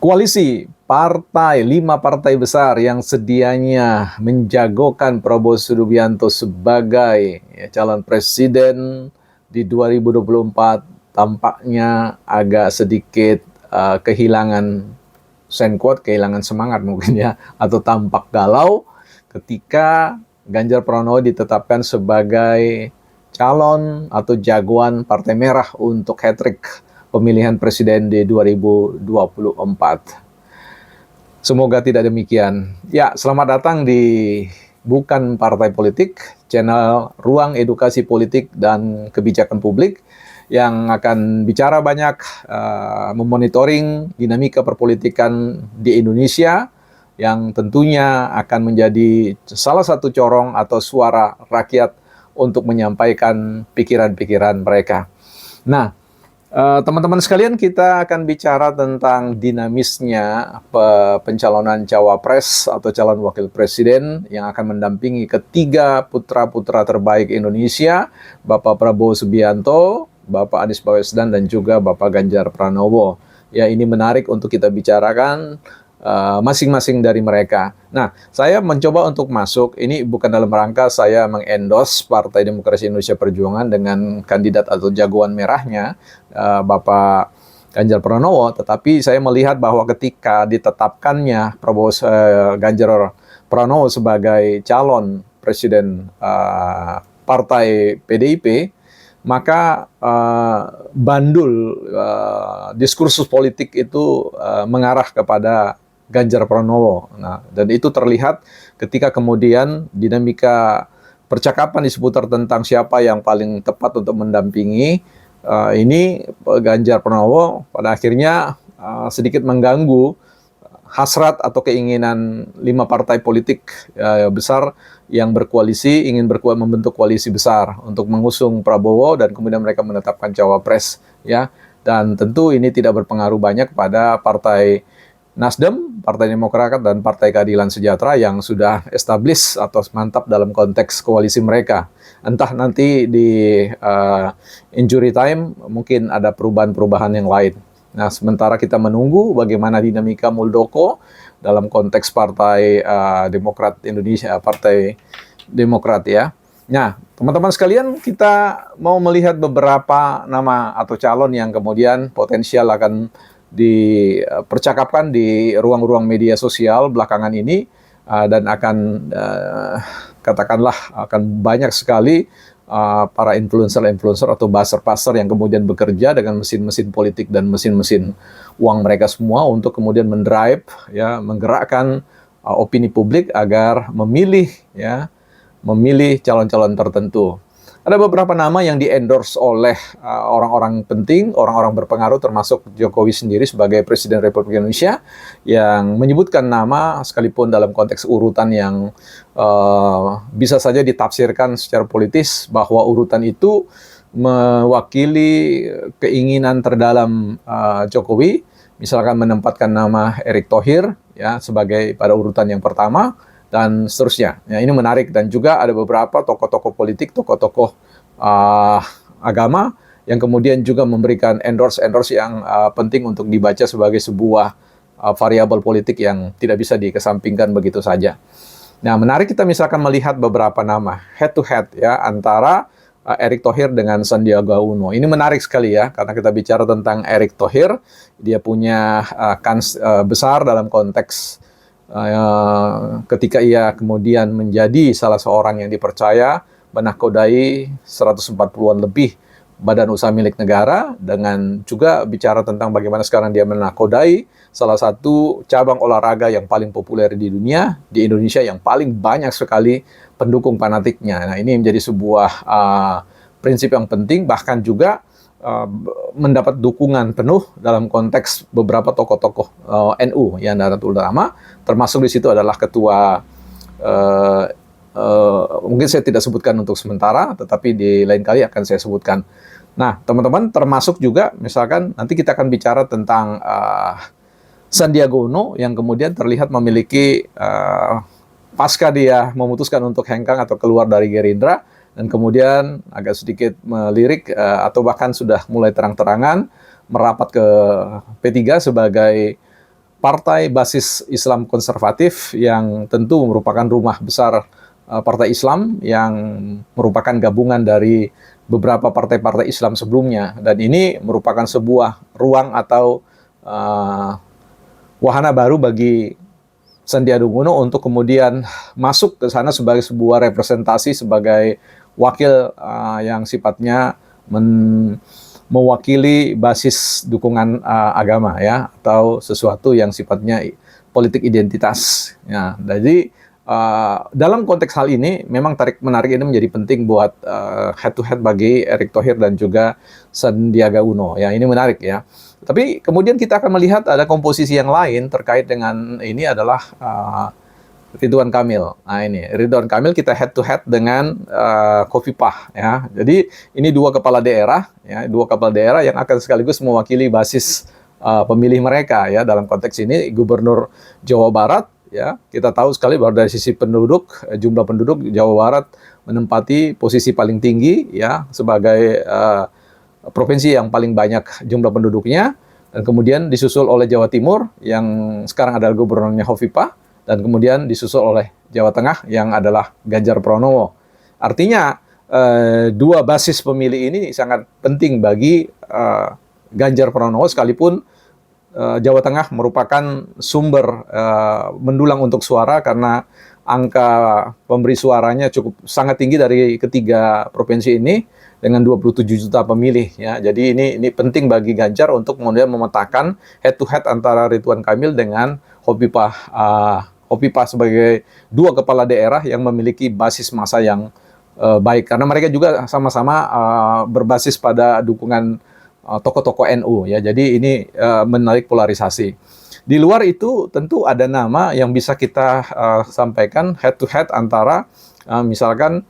Koalisi partai, 5 partai besar yang sedianya menjagokan Prabowo Subianto sebagai calon presiden di 2024 tampaknya agak sedikit kehilangan senquote, kehilangan semangat mungkin ya, atau tampak galau ketika Ganjar Pranowo ditetapkan sebagai calon atau jagoan Partai Merah untuk hat-trick pemilihan presiden di 2024. Semoga tidak demikian. Ya, selamat datang di Bukan Partai Politik, channel Ruang Edukasi Politik dan Kebijakan Publik yang akan bicara banyak, memonitoring dinamika perpolitikan di Indonesia yang tentunya akan menjadi salah satu corong atau suara rakyat untuk menyampaikan pikiran-pikiran mereka. Nah, teman-teman sekalian, kita akan bicara tentang dinamisnya pencalonan cawapres atau calon wakil presiden yang akan mendampingi ketiga putra-putra terbaik Indonesia, Bapak Prabowo Subianto, Bapak Anies Baswedan, dan juga Bapak Ganjar Pranowo. Ya, ini menarik untuk kita bicarakan masing-masing dari mereka. Nah, saya mencoba untuk masuk, ini bukan dalam rangka saya mengendorse Partai Demokrasi Indonesia Perjuangan dengan kandidat atau jagoan merahnya, Bapak Ganjar Pranowo, tetapi saya melihat bahwa ketika ditetapkannya Ganjar Pranowo sebagai calon presiden Partai PDIP, maka bandul diskursus politik itu mengarah kepada Ganjar Pranowo. Nah, dan itu terlihat ketika kemudian dinamika percakapan di seputar tentang siapa yang paling tepat untuk mendampingi ini Ganjar Pranowo pada akhirnya sedikit mengganggu hasrat atau keinginan 5 partai politik besar yang berkoalisi, ingin membentuk koalisi besar untuk mengusung Prabowo dan kemudian mereka menetapkan cawapres, ya. Dan tentu ini tidak berpengaruh banyak pada Partai Nasdem, Partai Demokrat, dan Partai Keadilan Sejahtera yang sudah established atau mantap dalam konteks koalisi mereka. Entah nanti di injury time mungkin ada perubahan-perubahan yang lain. Nah, sementara kita menunggu bagaimana dinamika Muldoko dalam konteks Partai Demokrat Indonesia, Partai Demokrat, ya. Nah, teman-teman sekalian, kita mau melihat beberapa nama atau calon yang kemudian potensial akan dipercakapkan di ruang-ruang media sosial belakangan ini, dan akan katakanlah akan banyak sekali para influencer atau buzzer yang kemudian bekerja dengan mesin-mesin politik dan mesin-mesin uang mereka semua untuk kemudian mendrive, ya, menggerakkan opini publik agar memilih calon-calon tertentu. Ada beberapa nama yang di-endorse oleh orang-orang penting, orang-orang berpengaruh, termasuk Jokowi sendiri sebagai Presiden Republik Indonesia, yang menyebutkan nama sekalipun dalam konteks urutan yang bisa saja ditafsirkan secara politis bahwa urutan itu mewakili keinginan terdalam Jokowi, misalkan menempatkan nama Erick Thohir, ya, sebagai pada urutan yang pertama, dan seterusnya. Ya, ini menarik, dan juga ada beberapa tokoh-tokoh politik, tokoh-tokoh agama yang kemudian juga memberikan endorse yang penting untuk dibaca sebagai sebuah variabel politik yang tidak bisa dikesampingkan begitu saja. Nah, menarik kita misalkan melihat beberapa nama head to head, ya, antara Erick Thohir dengan Sandiaga Uno. Ini menarik sekali, ya, karena kita bicara tentang Erick Thohir, dia punya kans besar dalam konteks ketika ia kemudian menjadi salah seorang yang dipercaya menakodai 140-an lebih badan usaha milik negara, dengan juga bicara tentang bagaimana sekarang dia menakodai salah satu cabang olahraga yang paling populer di dunia, di Indonesia, yang paling banyak sekali pendukung fanatiknya. Nah, ini menjadi sebuah prinsip yang penting, bahkan juga mendapat dukungan penuh dalam konteks beberapa tokoh-tokoh NU yang Nahdlatul Ulama, termasuk di situ adalah ketua, mungkin saya tidak sebutkan untuk sementara, tetapi di lain kali akan saya sebutkan. Nah, teman-teman, termasuk juga misalkan nanti kita akan bicara tentang Sandiaga Uno yang kemudian terlihat memiliki pasca dia memutuskan untuk hengkang atau keluar dari Gerindra, dan kemudian agak sedikit melirik atau bahkan sudah mulai terang-terangan merapat ke P3 sebagai partai basis Islam konservatif yang tentu merupakan rumah besar partai Islam yang merupakan gabungan dari beberapa partai-partai Islam sebelumnya, dan ini merupakan sebuah ruang atau wahana baru bagi Sandiaga Uno untuk kemudian masuk ke sana sebagai sebuah representasi, sebagai wakil yang sifatnya mewakili basis dukungan agama ya, atau sesuatu yang sifatnya politik identitas ya. Jadi dalam konteks hal ini memang menarik ini menjadi penting buat head to head bagi Erick Thohir dan juga Sandiaga Uno ya. Ini menarik ya. Tapi kemudian kita akan melihat ada komposisi yang lain terkait dengan ini adalah Ridwan Kamil. Nah ini Ridwan Kamil kita head to head dengan Khofifah ya. Jadi ini dua kepala daerah yang akan sekaligus mewakili basis pemilih mereka ya. Dalam konteks ini Gubernur Jawa Barat ya, kita tahu sekali bahwa dari sisi penduduk, jumlah penduduk Jawa Barat menempati posisi paling tinggi ya sebagai provinsi yang paling banyak jumlah penduduknya, dan kemudian disusul oleh Jawa Timur yang sekarang adalah gubernurnya Khofifah, dan kemudian disusul oleh Jawa Tengah yang adalah Ganjar Pranowo. Artinya dua basis pemilih ini sangat penting bagi Ganjar Pranowo, sekalipun Jawa Tengah merupakan sumber mendulang untuk suara karena angka pemberi suaranya cukup sangat tinggi dari ketiga provinsi ini dengan 27 juta pemilih ya. Jadi ini penting bagi Ganjar untuk kemudian memetakan head to head antara Ridwan Kamil dengan Khofifah sebagai dua kepala daerah yang memiliki basis massa yang baik, karena mereka juga sama-sama berbasis pada dukungan tokoh-tokoh NU ya. Jadi ini menarik polarisasi. Di luar itu tentu ada nama yang bisa kita sampaikan head to head antara misalkan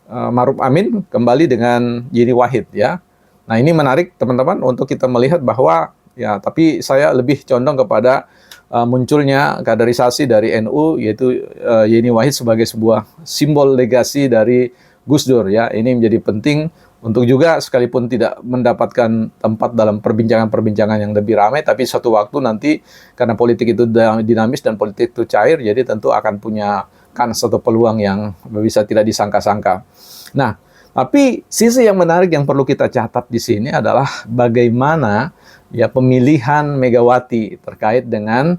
Maruf Amin kembali dengan Yeni Wahid ya. Nah ini menarik teman-teman untuk kita melihat bahwa ya, tapi saya lebih condong kepada munculnya kaderisasi dari NU, yaitu Yeni Wahid sebagai sebuah simbol legasi dari Gus Dur ya. Ini menjadi penting untuk juga sekalipun tidak mendapatkan tempat dalam perbincangan-perbincangan yang lebih ramai, tapi suatu waktu nanti karena politik itu dinamis dan politik itu cair, jadi tentu akan punya kans atau peluang yang bisa tidak disangka-sangka. Nah, tapi sisi yang menarik yang perlu kita catat di sini adalah bagaimana ya pemilihan Megawati terkait dengan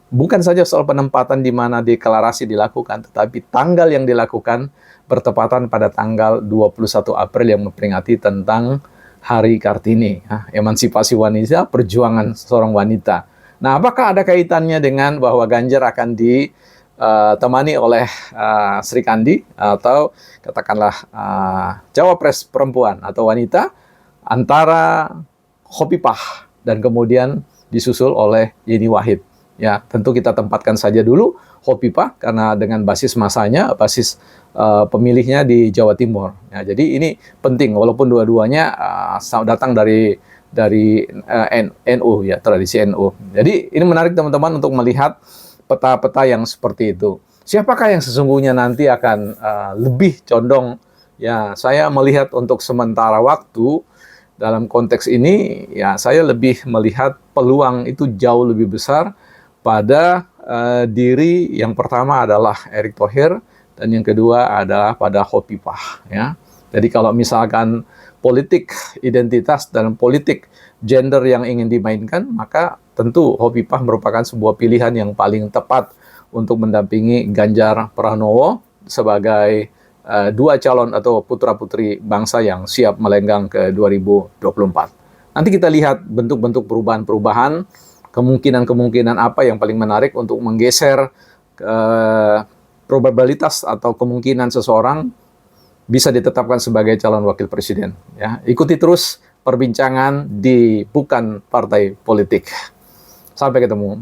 bukan saja soal penempatan di mana deklarasi dilakukan, tetapi tanggal yang dilakukan bertepatan pada tanggal 21 April yang memperingati tentang Hari Kartini, emansipasi wanita, perjuangan seorang wanita. Nah, apakah ada kaitannya dengan bahwa Ganjar akan ditemani oleh Sri Kandi atau katakanlah cawapres perempuan atau wanita antara Khofifah dan kemudian disusul oleh Yeni Wahid? Ya, tentu kita tempatkan saja dulu Khofifah karena dengan basis masanya, basis pemilihnya di Jawa Timur. Ya, jadi ini penting walaupun dua-duanya datang dari NU ya, tradisi NU. Jadi ini menarik teman-teman untuk melihat peta-peta yang seperti itu. Siapakah yang sesungguhnya nanti akan lebih condong? Ya, saya melihat untuk sementara waktu dalam konteks ini ya saya lebih melihat peluang itu jauh lebih besar pada diri yang pertama adalah Erick Thohir dan yang kedua adalah pada Khofifah ya. Jadi kalau misalkan politik identitas dan politik gender yang ingin dimainkan, maka tentu Khofifah merupakan sebuah pilihan yang paling tepat untuk mendampingi Ganjar Pranowo sebagai dua calon atau putra-putri bangsa yang siap melenggang ke 2024. Nanti kita lihat bentuk-bentuk perubahan-perubahan, kemungkinan-kemungkinan apa yang paling menarik untuk menggeser probabilitas atau kemungkinan seseorang bisa ditetapkan sebagai calon wakil presiden. Ya, ikuti terus perbincangan di Bukan Partai Politik. Sampai ketemu.